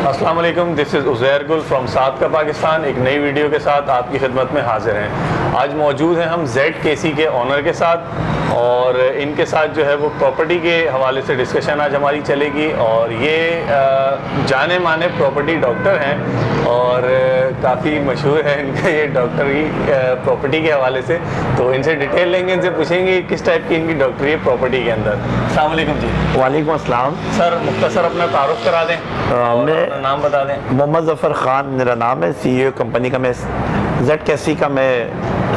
अस्सलाम वालेकुम, this is Uzair गुल फ्रॉम साथ का पाकिस्तान। एक नई वीडियो के साथ आपकी खिदमत में हाजिर हैं। आज मौजूद हैं हम ZKC के ऑनर के साथ और इनके साथ जो है वो प्रॉपर्टी के हवाले से डिस्कशन आज हमारी चलेगी। और ये जाने माने प्रॉपर्टी डॉक्टर हैं और काफ़ी मशहूर है इनका ये डॉक्टरी प्रॉपर्टी के हवाले से। तो इनसे डिटेल लेंगे, इनसे पूछेंगे किस टाइप की इनकी डॉक्टरी है प्रॉपर्टी के अंदर। अस्सलाम वालेकुम जी। वालेकुम अस्सलाम। सर मुख्तसर अपना तारुफ करा दें, अपना नाम बता दें। मोहम्मद ज़फ़र ख़ान मेरा नाम है, CEO कंपनी का। मैं ZKC का मैं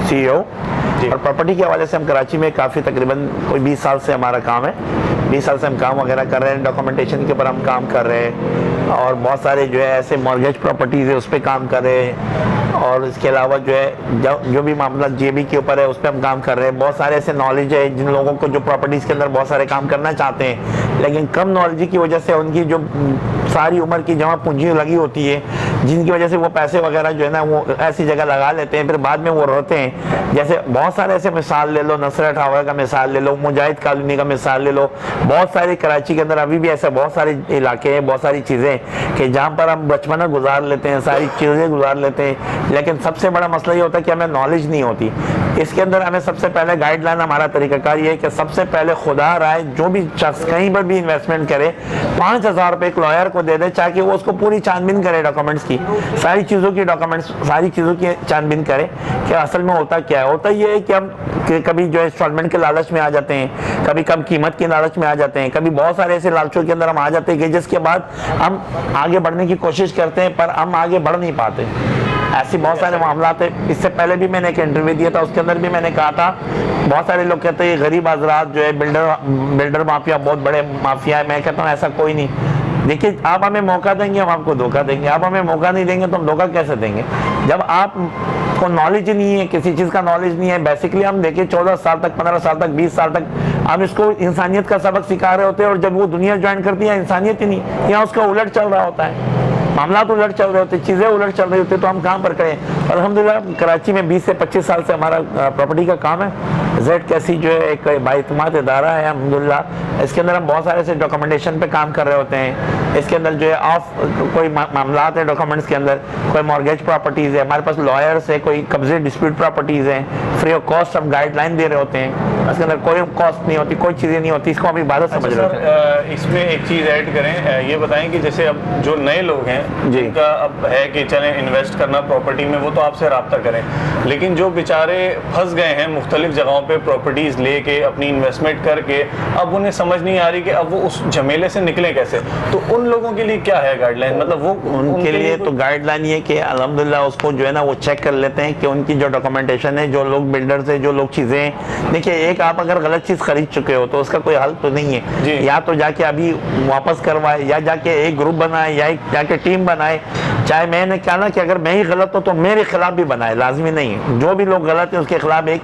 CEO और प्रॉपर्टी के हवाले से हम कराची में काफ़ी तकरीबन कोई 20 साल से हमारा काम है। 20 साल से हम काम वगैरह कर रहे हैं, डॉक्यूमेंटेशन के ऊपर हम काम कर रहे हैं और बहुत सारे जो है ऐसे मॉर्गेज प्रॉपर्टीज़ है उस पर काम कर रहे हैं। और इसके अलावा जो है जो भी मामला JB के ऊपर है उस पर हम काम कर रहे हैं। बहुत सारे ऐसे नॉलेज है जिन लोगों को जो प्रॉपर्टीज़ के अंदर बहुत सारे काम करना चाहते हैं लेकिन कम नॉलेज की वजह से उनकी जो सारी उम्र की जमा पूंजी लगी होती है, जिनकी वजह से वो पैसे वगैरह जो है ना वो ऐसी जगह लगा लेते हैं, फिर बाद में वो रोते हैं। जैसे बहुत सारे ऐसे मिसाल ले लो, नसरत टावर का मिसाल ले लो, मुजाहिद कॉलोनी का मिसाल ले लो। बहुत सारे कराची के अंदर अभी भी ऐसे बहुत सारे इलाके हैं, बहुत सारी चीज़ें कि जहाँ पर हम बचपना गुजार लेते हैं, सारी चीज़ें गुजार लेते हैं, लेकिन सबसे बड़ा मसला ये होता है कि हमें नॉलेज नहीं होती। इसके अंदर हमें सबसे पहले गाइडलाइन, हमारा तरीकाकार ये है कि सबसे पहले खुदा राय जो भी शख्स कहीं पर भी इन्वेस्टमेंट करे 5,000 रुपये एक लॉयर को दे दे, ताकि वो उसको पूरी छानबीन करे, डॉक्यूमेंट्स की, सारी चीज़ों की डॉक्यूमेंट्स, सारी चीज़ों की छानबीन करे कि असल में होता क्या है। होता ये है कि हम कभी जो है इंस्टॉलमेंट के लालच में आ जाते हैं, कभी कम कीमत के लालच में आ जाते हैं, कभी बहुत सारे ऐसे लालचों के अंदर हम आ जाते हैं कि जिसके बाद हम आगे बढ़ने की कोशिश करते हैं पर हम आगे बढ़ नहीं पाते। ऐसी बहुत सारे मामला है। इससे पहले भी मैंने एक इंटरव्यू दिया था, उसके अंदर भी मैंने कहा था बहुत सारे लोग कहते हैं गरीब हजरात जो है बिल्डर माफिया बहुत बड़े माफिया है। मैं कहता हूँ ऐसा कोई नहीं। देखिए, आप हमें मौका देंगे हम आपको धोखा देंगे, आप हमें मौका नहीं देंगे तो हम धोखा कैसे देंगे। जब आप को नॉलेज नहीं है, किसी चीज़ का नॉलेज नहीं है, बेसिकली हम देखिए 14 साल तक, 15 साल तक, 20 साल तक हम इसको इंसानियत का सबक सिखा रहे होते हैं और जब वो दुनिया ज्वाइन करती है इंसानियत ही नहीं, यहाँ उसका उलट चल रहा होता है, मामला तो उलट चल रहे होते, चीज़ें उलट चल रही होती, तो हम कहाँ पर करें। अल्हम्दुलिल्लाह कराची में 20 से 25 साल से हमारा प्रॉपर्टी का काम है। ZKC जो है एक बाइतमाद इदारा है अल्हम्दुलिल्लाह। इसके अंदर हम बहुत सारे से डॉक्यूमेंटेशन पे काम कर रहे होते हैं। इसके अंदर जो है ऑफ कोई मामला है डॉक्यूमेंट्स के अंदर, कोई मॉर्गेज प्रॉपर्टीज़ है, हमारे पास लॉयर्स है, कोई कब्जे डिस्प्यूट प्रॉपर्टीज़ हैं, फ्री ऑफ कॉस्ट हम गाइडलाइन दे रहे होते हैं। इसके अंदर कोई कॉस्ट नहीं होती, कोई चीज़ें नहीं होती, इसको हम इबादत समझ रहे होते हैं। इसमें एक चीज़ ऐड करें, ये बताएं कि जैसे अब जो नए लोग हैं जिनका अब है कि चलें इन्वेस्ट करना प्रॉपर्टी में, वो तो आपसे रब्ता करें, लेकिन जो बेचारे फंस गए हैं मुख्तलिफ जगहों पे प्रॉपर्टीज़ लेके अपनी इन्वेस्टमेंट करके, अब उन्हें समझ नहीं आ रही कि अब वो उस झमेले से निकले कैसे, तो उन लोगों के लिए क्या है गाइडलाइन? मतलब वो उनके लिए तो गाइडलाइन ये कि अल्हम्दुलिल्लाह उसको जो है ना वो चेक कर लेते हैं कि उनकी जो डॉक्यूमेंटेशन है, जो लोग बिल्डर्स है, जो लोग चीज़ें, देखिए एक आप अगर गलत चीज़ खरीद चुके हो तो उसका कोई हल तो नहीं है, या तो जाके अभी वापस करवाए, या जाके एक ग्रुप बनाए, या जाके टीम बनाए। चाहे मैंने कहा ना कि अगर मैं ही गलत हूँ तो मेरे खिलाफ भी बनाए, लाजमी नहीं है, जो भी लोग गलत है उसके खिलाफ एक,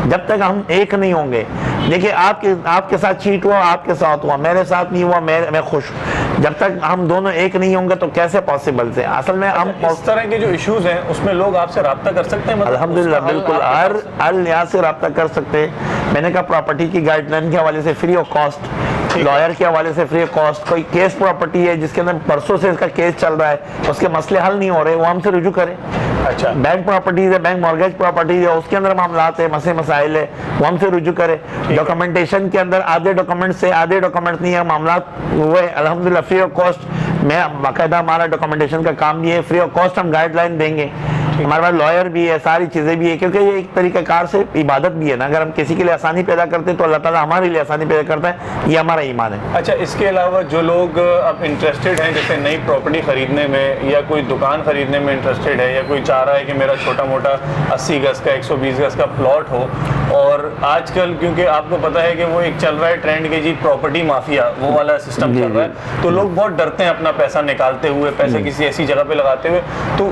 जब तक हम एक नहीं होंगे। देखिए आपके साथ चीट हुआ, आपके साथ हुआ, मेरे साथ नहीं हुआ, मैं खुश। जब तक हम दोनों एक नहीं होंगे तो कैसे पॉसिबल से। असल में हम इस तरह के जो इश्यूज हैं उसमें लोग आपसे रब्ता कर सकते हैं? अल्हम्दुलिल्लाह बिल्कुल हर लिहाज से रब्ता कर सकते हैं। मैंने कहा प्रॉपर्टी की गाइडलाइन के हवाले से फ्री ऑफ कॉस्ट, लॉयर के हवाले से फ्री ऑफ कॉस्ट। कोई केस प्रॉपर्टी है जिसके अंदर परसों से इसका केस चल रहा है, उसके मसले हल नहीं हो रहे, वो हमसे रुजू करें। अच्छा, बैंक प्रॉपर्टीज है, बैंक मॉर्गेज प्रॉपर्टीज है, उसके अंदर मामला है, मसाइल है, वो हमसे रुजू करे। डॉक्यूमेंटेशन के अंदर आधे डॉक्यूमेंट से आधे डॉक्यूमेंट नहीं है, मामला हुए अल्हम्दुलिल्लाह फ्री ऑफ कॉस्ट। मैं बाकायदा हमारा डॉक्यूमेंटेशन का काम भी है, फ्री ऑफ कॉस्ट हम गाइडलाइन देंगे। हमारे पास लॉयर भी है, सारी चीज़ें भी है, क्योंकि ये एक तरीक़ाकार से इबादत भी है ना। अगर हम किसी के लिए आसानी पैदा करते हैं तो अल्लाह ताला हमारे लिए आसानी पैदा करता है, ये हमारा ईमान है। अच्छा, इसके अलावा जो लोग अब इंटरेस्टेड हैं जैसे नई प्रॉपर्टी ख़रीदने में, या कोई दुकान ख़रीदने में इंटरेस्टेड है, या कोई चाह रहा है कि मेरा छोटा मोटा 80 गज़ का 120 गज़ का प्लॉट हो, और आजकल क्योंकि आपको पता है कि वो एक चल रहा है ट्रेंड के जी प्रॉपर्टी माफिया, वो वाला सिस्टम चल रहा है, तो लोग बहुत डरते हैं अपना पैसा निकालते हुए, पैसे किसी ऐसी जगह पे लगाते हुए। तो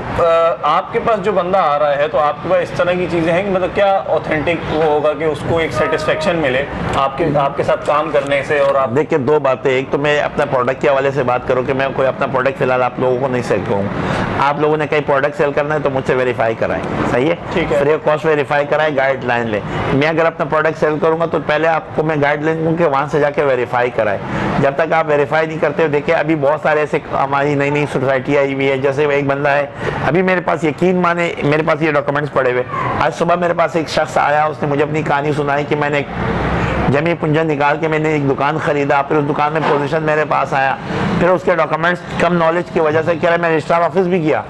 आपके पास जो बंदा आ रहा है तो आपके पास इस तरह की चीज़ें हैं कि मतलब क्या ऑथेंटिक वो होगा कि उसको एक सेटिस्फेक्शन मिले आपके साथ काम करने से? और आप देखिए दो बातें, एक तो मैं अपना प्रोडक्ट के हवाले से बात करूँ कि मैं कोई अपना प्रोडक्ट फिलहाल आप लोगों को नहीं सेल करूँ। आप लोगों ने कहीं प्रोडक्ट सेल करना है तो मुझसे वेरीफाई कराएं, सही है, ठीक है, फ्री ऑफ कॉस्ट वेरीफाई कराएं, गाइडलाइन लें। मैं अगर अपना प्रोडक्ट सेल करूंगा तो पहले आपको मैं गाइडलाइन दूँ कि वहाँ से जाके वेरीफाई कराए। जब तक आप वेरीफाई नहीं करते हो, देखिए अभी बहुत सारे ऐसे हमारी नई नई सोसाइटी आई हुई है, जैसे एक बंदा है, अभी मेरे पास यकीन माने मेरे पास ये डॉक्यूमेंट्स पड़े हुए, आज सुबह मेरे पास एक शख्स आया, उसने मुझे अपनी कहानी सुनाई कि मैंने जमी पूंजी निकाल के मैंने एक दुकान खरीदा, फिर उस दुकान में पोजीशन मेरे पास आया, फिर उसके डॉक्यूमेंट्स कम नॉलेज की वजह से कह रहा मैं रजिस्ट्रार ऑफिस भी किया,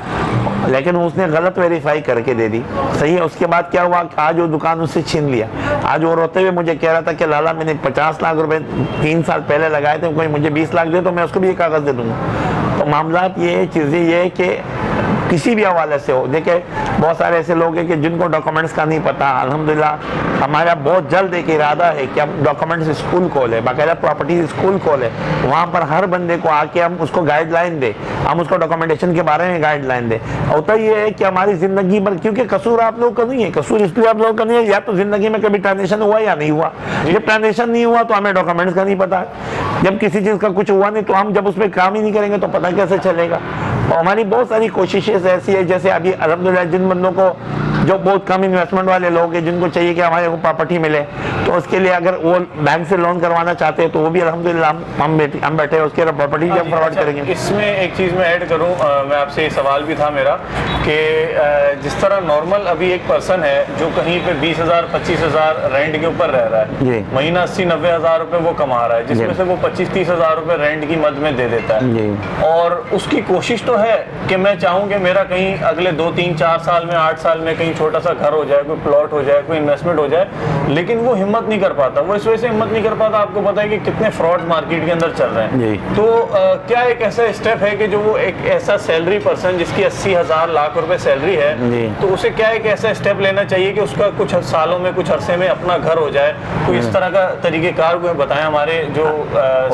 लेकिन उसने गलत वेरीफाई करके दे दी। सही है। उसके बाद क्या हुआ, आज वो दुकान उससे छीन लिया। आज वो रोते हुए मुझे कह रहा था कि लाला मैंने 50 लाख रुपए 3 साल पहले लगाए थे, कोई मुझे 20 लाख दे तो मैं उसको भी ये कागज़ दे दूंगा। तो मामला ये चीज़ें ये है कि किसी भी हवाले से हो, देखिए बहुत सारे ऐसे लोग हैं कि जिनको डॉक्यूमेंट्स का नहीं पता। अल्हम्दुलिल्लाह हमारा बहुत जल्द एक इरादा है कि हम डॉक्यूमेंट्स स्कूल खोले, बाकायदा प्रॉपर्टी स्कूल खोले, वहाँ पर हर बंदे को आके हम उसको गाइडलाइन दें, हम उसको डॉक्यूमेंटेशन के बारे में गाइडलाइन दें। होता ये है कि हमारी ज़िंदगी पर, क्योंकि कसूर आप लोग का नहीं है, कसूर इसलिए आप लोग का नहीं है या तो ज़िंदगी में कभी ट्रांजेक्शन हुआ या नहीं हुआ। जब ट्रांजेक्शन नहीं हुआ तो हमें डॉक्यूमेंट्स का नहीं पता है। जब किसी चीज़ का कुछ हुआ नहीं तो हम जब उस पर काम ही नहीं करेंगे तो पता कैसे चलेगा। और हमारी बहुत सारी कोशिशें ऐसी है, जैसे अभी अल्हम्दुलिल्लाह जिन बंदों को जो बहुत कम इन्वेस्टमेंट वाले लोग हैं, जिनको चाहिए कि हमारे को प्रॉपर्टी मिले, तो उसके लिए अगर वो बैंक से लोन करवाना चाहते हैं तो वो भी अल्हम्दुलिल्लाह हम बैठे हैं, उसके प्रॉपर्टी भी हम फॉरवर्ड करेंगे। इसमें एक चीज़ मैं ऐड करूं, मैं आपसे ये सवाल भी था मेरा कि जिस तरह नॉर्मल अभी एक पर्सन है जो कहीं पे 20,000 25,000 रेंट के ऊपर रह रहा है, महीना 80-90 हज़ार रुपए वो कमा रहा है, जिसमें से वो 25-30 हज़ार रुपए रेंट की मद में दे देता है, और उसकी कोशिश तो है कि मैं चाहूँ कि मेरा कहीं अगले 2-3-4 साल में 8 साल में कहीं छोटा सा घर हो जाए, कोई प्लॉट हो जाए, कोई इन्वेस्टमेंट हो जाए, लेकिन वो हिम्मत नहीं कर पाता। वो इस वजह से हिम्मत नहीं कर पाता, आपको पता है कि कितने फ्रॉड मार्केट के अंदर चल रहे हैं। तो क्या एक ऐसा स्टेप है कि जो वो एक ऐसा सैलरी पर्सन जिसकी 80,000 लाख रुपए सैलरी है, तो उसे क्या एक ऐसा स्टेप लेना चाहिए कि उसका कुछ सालों में कुछ अरसे में अपना घर हो जाए? कोई इस तरह का तरीकेकार को बताएं हमारे जो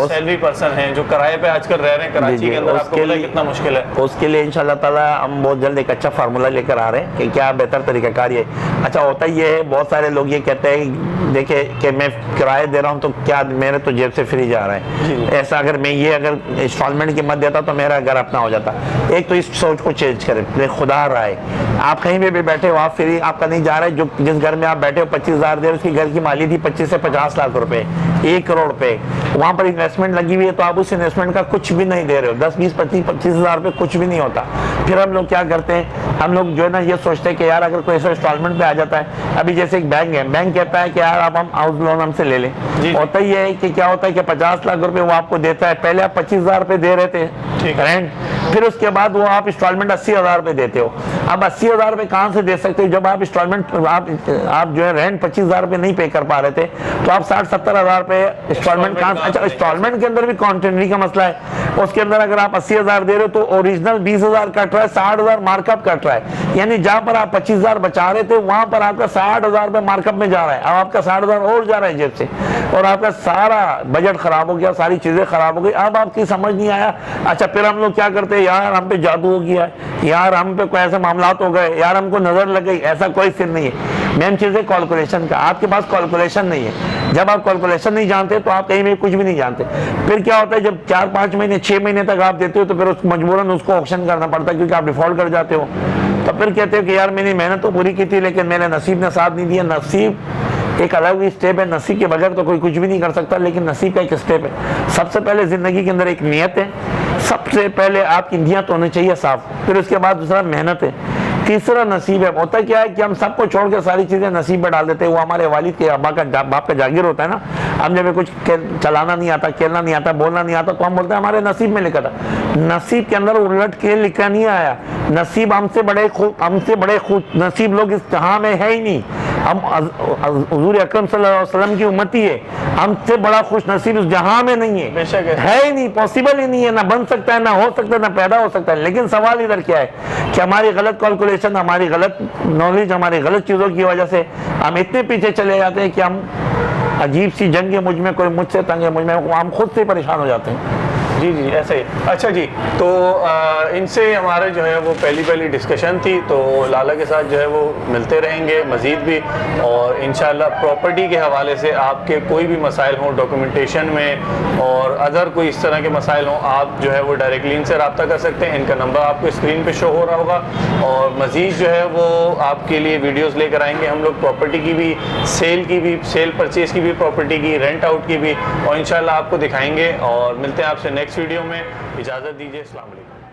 सैलरी पर्सन हैं, जो किराए पे आजकल रह रहे हैं कराची के अंदर, आपको पता है कितना मुश्किल है। उसके लिए इंशाल्लाह ताला हम बहुत जल्द एक अच्छा फार्मूला लेकर आ रहे हैं कि क्या बेहतर तरीकाकार ये। अच्छा होता ही है, बहुत सारे लोग ये कहते हैं देखिए कि मैं किराए दे रहा हूँ तो क्या मेरे तो जेब से फ्री जा रहा है, ऐसा अगर मैं ये अगर इंस्टॉलमेंट की मत देता तो मेरा घर अपना हो जाता। एक तो इस सोच को चेंज करें, खुदा रहा है आप कहीं भी बैठे हो, आप फ्री आपका नहीं जा रहा है। जो जिस घर में आप बैठे हो 25,000 दे, उसकी घर की माली थी 25 से 50 लाख रुपए, 1 करोड़ रुपए, वहाँ पर इन्वेस्टमेंट लगी हुई है, तो आप उस इन्वेस्टमेंट का कुछ भी नहीं दे रहे हो, 10, 20, 25 हज़ार रुपये कुछ भी नहीं होता। फिर हम लोग क्या करते हैं, हम लोग जो है ना ये सोचते हैं कि यार अगर कोई ऐसा इंस्टॉलमेंट पे आ जाता है, अभी जैसे एक बैंक है, बैंक कहता है कि यार आप हम हाउस लोन हमसे ले लें। होता ही है कि क्या होता है कि 50 लाख रुपए वो आपको देता है, पहले आप 25,000 रुपये दे रहे थे रेंट, फिर उसके बाद वो आप इंस्टॉलमेंट 80,000 रुपये देते हो। अब 80,000 रुपये कहाँ से दे सकते हो जब आप इंस्टॉलमेंट आप जो है रेंट 25,000 रुपये नहीं पे कर पा रहे थे, तो आप 60-70 हज़ार रुपये इंस्टॉलमेंट कहाँ। अच्छा इंस्टॉलमेंट के अंदर भी कॉन्टेनरी का मसला है, उसके अंदर अगर आप 80,000 दे रहे हो तो ओरिजिनल 20,000 कट रहा है, 60,000 मार्कअप कट रहा है, यानी जहां पर आप 25,000 बचा रहे थे वहां पर आपका 60,000 रुपये मार्कअप में जा रहा है। अब आपका 60,000 और जा रहा है जेब से, और आपका सारा बजट खराब हो गया, सारी चीजें खराब हो गई। अब आपकी समझ नहीं आया। अच्छा फिर हम लोग क्या करते हैं, यार हम पे जादू हो गया है, यार हम पे कोई ऐसे मामलात हो गए, यार हमको नजर लग गई, ऐसा कोई सिर नहीं है। मेन चीज है कैलकुलेशन का, आपके पास कैलकुलेशन नहीं है। जब आप कैलकुलेशन नहीं जानते तो आप कहीं में कुछ भी नहीं जानते। फिर क्या होता है, जब 4-5 महीने 6 महीने तक आप देते हो तो फिर मजबूरन उसको ऑप्शन करना पड़ता है, क्योंकि आप डिफॉल्ट कर जाते हो। तो फिर कहते हो कि यार मैंने मेहनत तो पूरी की थी लेकिन मेरे नसीब ने साथ नहीं दिया। नसीब एक अलग ही स्टेप है, नसीब के बगैर तो कोई कुछ भी नहीं कर सकता, लेकिन नसीब का एक स्टेप है। सबसे पहले जिंदगी के अंदर एक नियत है, सबसे पहले आपकी नियत होनी चाहिए साफ, फिर उसके बाद दूसरा मेहनत है, तीसरा नसीब है। होता क्या है कि हम सबको छोड़ के सारी चीजें नसीब में डाल देते हैं। वो हमारे वालिद के बाप का जागीर होता है ना, हम जब कुछ चलाना नहीं आता, खेलना नहीं आता, बोलना नहीं आता, तो हम बोलते हैं हमारे नसीब में लिखा था। नसीब के अंदर उलट के लिखा नहीं आया। नसीब हमसे बड़े खुद नसीब लोग इस जहां में है ही नहीं। हम हुजूर अकरम सल्लल्लाहु अलैहि वसल्लम की उम्मती है, हमसे बड़ा खुश नसीब इस जहां में नहीं है, है ही नहीं, पॉसिबल ही नहीं है, ना बन सकता है, ना हो सकता है, ना पैदा हो सकता है। लेकिन सवाल इधर क्या है कि हमारी गलत कैलकुलेशन, हमारी गलत नॉलेज, हमारी गलत चीजों की वजह से हम इतने पीछे चले जाते हैं कि हम अजीब सी जंग है, मुझ में कोई मुझसे तंग है, मुझ में हम खुद से परेशान हो जाते हैं। जी जी ऐसे ही। अच्छा जी, तो इनसे हमारे जो है वो पहली डिस्कशन थी, तो लाला के साथ जो है वो मिलते रहेंगे मज़ीद भी, और इंशाल्लाह प्रॉपर्टी के हवाले से आपके कोई भी मसाइल हों डॉक्यूमेंटेशन में और अदर कोई इस तरह के मसाइल हों, आप जो है वो डायरेक्टली इनसे रब्ता कर सकते हैं। इनका नंबर आपको स्क्रीन पे शो हो रहा होगा, और मज़ीद जो है वो आपके लिए वीडियोज़ लेकर आएंगे हम लोग, प्रॉपर्टी की भी, सेल परचेज़ की भी, प्रॉपर्टी की, रेंट आउट की भी, और इंशाल्लाह आपको दिखाएंगे। और मिलते हैं आपसे नेक्स्ट वीडियो में। इजाज़त दीजिए, अस्सलाम वालेकुम।